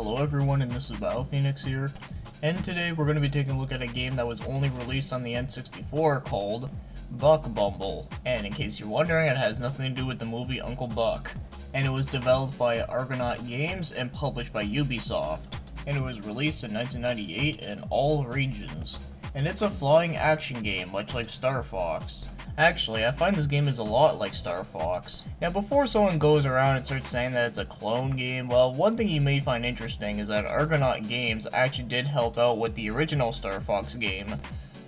Hello everyone, and this is BioPhoenix here, and today we're going to be taking a look at a game that was only released on the N64 called Bumble. And in case you're wondering, it has nothing to do with the movie Uncle Buck, and it was developed by Argonaut Games and published by Ubisoft, and it was released in 1998 in all regions. And it's a flying action game, much like Star Fox. Actually, I find this game is a lot like Star Fox. Now, before someone goes around and starts saying that it's a clone game, well, one thing you may find interesting is that Argonaut Games actually did help out with the original Star Fox game.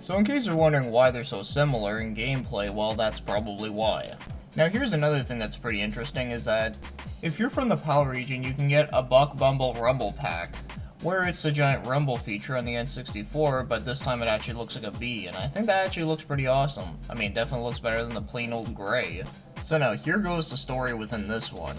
So in case you're wondering why they're so similar in gameplay, well, that's probably why. Now, here's another thing that's pretty interesting is that if you're from the PAL region, you can get a Buck Bumble Rumble Pack, where it's a giant rumble feature on the N64, but this time it actually looks like a bee, and I think that actually looks pretty awesome. I mean, it definitely looks better than the plain old gray. So now, here goes the story within this one.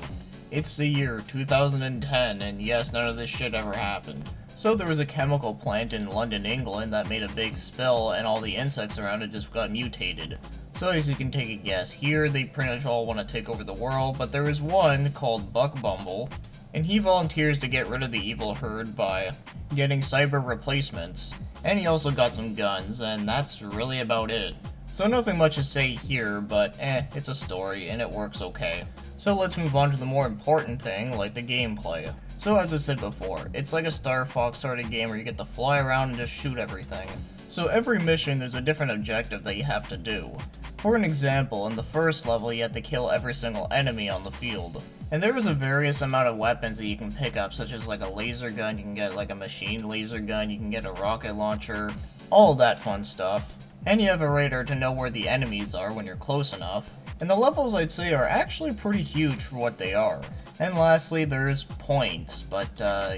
It's the year 2010, and yes, none of this shit ever happened. So there was a chemical plant in London, England that made a big spill, and all the insects around it just got mutated. So as you can take a guess here, they pretty much all want to take over the world, but there is one called Buck Bumble, and he volunteers to get rid of the evil herd by getting cyber replacements, and he also got some guns, and that's really about it. So nothing much to say here, but it's a story, and it works okay. So let's move on to the more important thing, like the gameplay. So as I said before, it's like a Star Fox sort of game where you get to fly around and just shoot everything. So every mission there's a different objective that you have to do. For an example, in the first level you have to kill every single enemy on the field. And there is a various amount of weapons that you can pick up, such as like a laser gun, you can get like a machine laser gun, you can get a rocket launcher, all that fun stuff. And you have a radar to know where the enemies are when you're close enough. And the levels, I'd say, are actually pretty huge for what they are. And lastly, there's points, but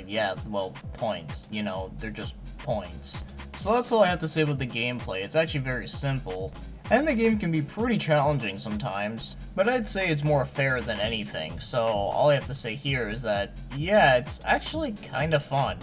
yeah, well, points, you know, they're just points. So that's all I have to say about the gameplay. It's actually very simple. And the game can be pretty challenging sometimes, but I'd say it's more fair than anything, so all I have to say here is that, yeah, it's actually kinda fun.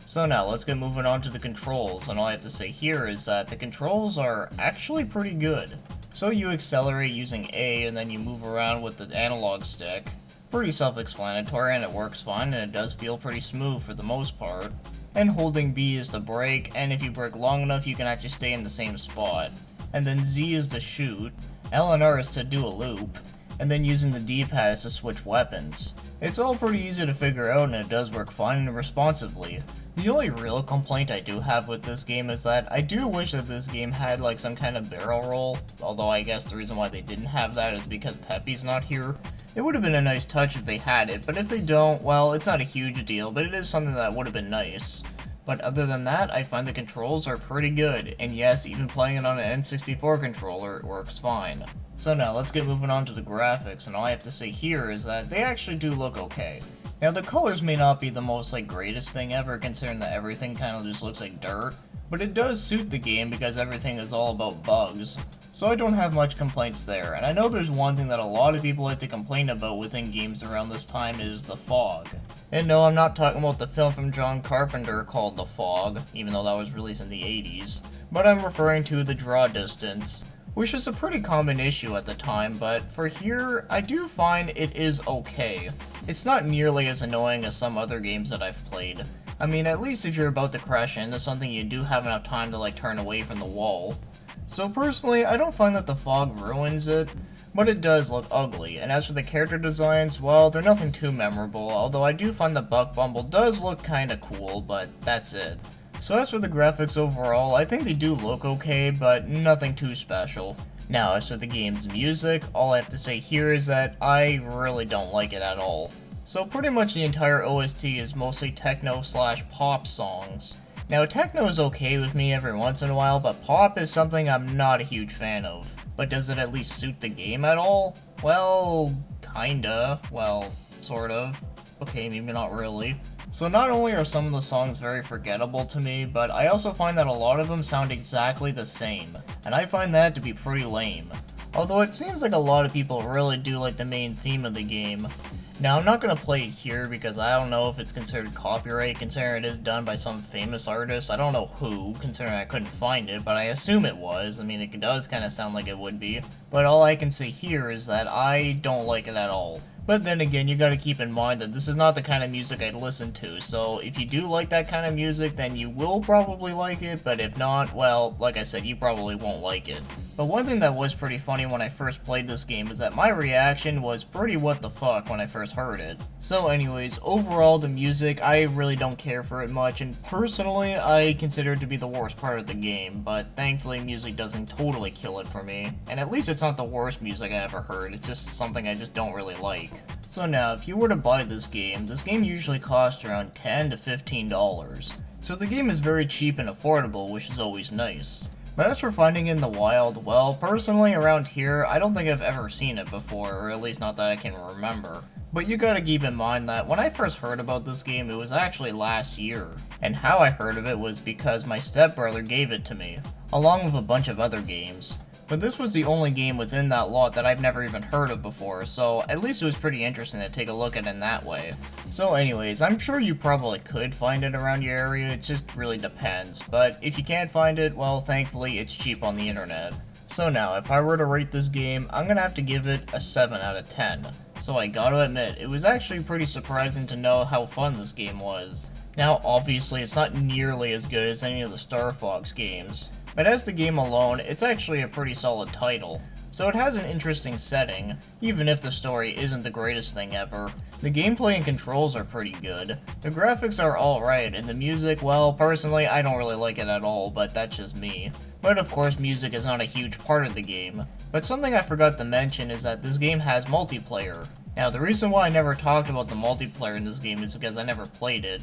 So now, let's get moving on to the controls, and all I have to say here is that the controls are actually pretty good. So you accelerate using A, and then you move around with the analog stick. Pretty self-explanatory, and it works fine, and it does feel pretty smooth for the most part. And holding B is to brake, and if you brake long enough, you can actually stay in the same spot. And then Z is to shoot, L and R is to do a loop, and then using the D-pad is to switch weapons. It's all pretty easy to figure out and it does work fine and responsively. The only real complaint I do have with this game is that I do wish that this game had like some kind of barrel roll, although I guess the reason why they didn't have that is because Peppy's not here. It would have been a nice touch if they had it, but if they don't, well, it's not a huge deal, but it is something that would have been nice. But other than that, I find the controls are pretty good, and yes, even playing it on an N64 controller, it works fine. So now, let's get moving on to the graphics, and all I have to say here is that they actually do look okay. Now, the colors may not be the most, greatest thing ever, considering that everything kind of just looks like dirt, but it does suit the game because everything is all about bugs. So I don't have much complaints there, and I know there's one thing that a lot of people like to complain about within games around this time is the fog. And no, I'm not talking about the film from John Carpenter called The Fog, even though that was released in the 80s, but I'm referring to the draw distance, which is a pretty common issue at the time, but for here, I do find it is okay. It's not nearly as annoying as some other games that I've played. I mean, at least if you're about to crash into something, you do have enough time to turn away from the wall. So personally, I don't find that the fog ruins it, but it does look ugly, and as for the character designs, well, they're nothing too memorable, although I do find the Buck Bumble does look kinda cool, but that's it. So as for the graphics overall, I think they do look okay, but nothing too special. Now, as for the game's music, all I have to say here is that I really don't like it at all. So pretty much the entire OST is mostly techno/pop songs. Now, techno is okay with me every once in a while, but pop is something I'm not a huge fan of. But does it at least suit the game at all? Well, kinda. Well, sort of. Okay, maybe not really. So not only are some of the songs very forgettable to me, but I also find that a lot of them sound exactly the same, and I find that to be pretty lame. Although it seems like a lot of people really do like the main theme of the game, Now, I'm not going to play it here because I don't know if it's considered copyright, considering it is done by some famous artist. I don't know who, considering I couldn't find it, but I assume it was. I mean, it does kind of sound like it would be. But all I can say here is that I don't like it at all. But then again, you gotta keep in mind that this is not the kind of music I'd listen to, so if you do like that kind of music, then you will probably like it, but if not, well, like I said, you probably won't like it. But one thing that was pretty funny when I first played this game is that my reaction was pretty what the fuck when I first heard it. So anyways, overall the music, I really don't care for it much, and personally, I consider it to be the worst part of the game, but thankfully music doesn't totally kill it for me. And at least it's not the worst music I ever heard, it's just something I just don't really like. So now, if you were to buy this game usually costs around $10 to $15. So the game is very cheap and affordable, which is always nice. But as for finding it in the wild, well, personally around here, I don't think I've ever seen it before, or at least not that I can remember. But you gotta keep in mind that when I first heard about this game, it was actually last year. And how I heard of it was because my stepbrother gave it to me, along with a bunch of other games. But this was the only game within that lot that I've never even heard of before, so at least it was pretty interesting to take a look at it in that way. So anyways, I'm sure you probably could find it around your area, it just really depends, but if you can't find it, well, thankfully it's cheap on the internet. So now, if I were to rate this game, I'm gonna have to give it a 7 out of 10. So I gotta admit, it was actually pretty surprising to know how fun this game was. Now, obviously, it's not nearly as good as any of the Star Fox games, but as the game alone, it's actually a pretty solid title. So it has an interesting setting, even if the story isn't the greatest thing ever. The gameplay and controls are pretty good. The graphics are alright, and the music, well, personally, I don't really like it at all, but that's just me. But of course, music is not a huge part of the game. But something I forgot to mention is that this game has multiplayer. Now, the reason why I never talked about the multiplayer in this game is because I never played it,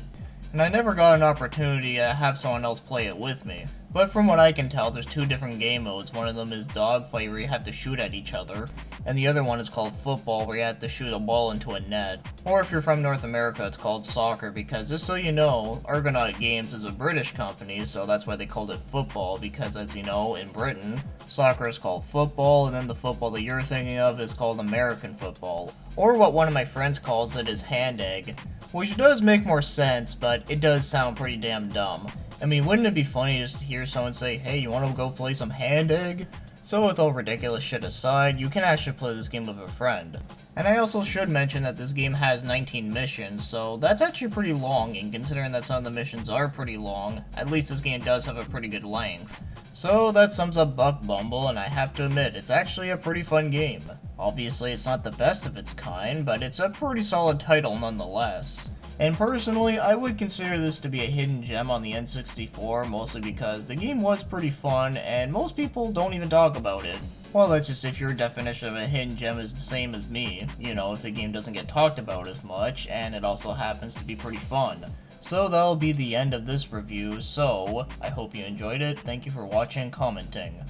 and I never got an opportunity to have someone else play it with me. But from what I can tell, there's two different game modes. One of them is Dogfight, where you have to shoot at each other, and the other one is called Football, where you have to shoot a ball into a net. Or if you're from North America, it's called Soccer, because just so you know, Argonaut Games is a British company, so that's why they called it Football, because as you know, in Britain, soccer is called football, and then the football that you're thinking of is called American football. Or what one of my friends calls it is hand egg, which does make more sense, but it does sound pretty damn dumb. I mean, wouldn't it be funny just to hear someone say, hey, you wanna go play some hand egg? So with all ridiculous shit aside, you can actually play this game with a friend. And I also should mention that this game has 19 missions, so that's actually pretty long, and considering that some of the missions are pretty long, at least this game does have a pretty good length. So that sums up Buck Bumble, and I have to admit, it's actually a pretty fun game. Obviously, it's not the best of its kind, but it's a pretty solid title nonetheless. And personally, I would consider this to be a hidden gem on the N64, mostly because the game was pretty fun, and most people don't even talk about it. Well, that's just if your definition of a hidden gem is the same as me, you know, if the game doesn't get talked about as much, and it also happens to be pretty fun. So that'll be the end of this review, so I hope you enjoyed it, thank you for watching and commenting.